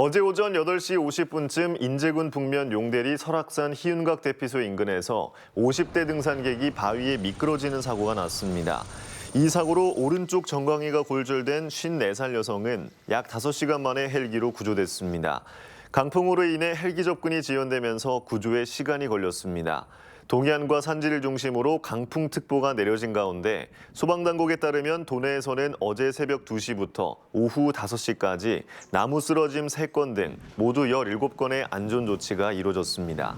어제 오전 8시 50분쯤 인제군 북면 용대리 설악산 희윤각 대피소 인근에서 50대 등산객이 바위에 미끄러지는 사고가 났습니다. 이 사고로 오른쪽 정강이가 골절된 54살 여성은 약 5시간 만에 헬기로 구조됐습니다. 강풍으로 인해 헬기 접근이 지연되면서 구조에 시간이 걸렸습니다. 동해안과 산지를 중심으로 강풍특보가 내려진 가운데 소방당국에 따르면 도내에서는 어제 새벽 2시부터 오후 5시까지 나무 쓰러짐 3건 등 모두 17건의 안전조치가 이루어졌습니다.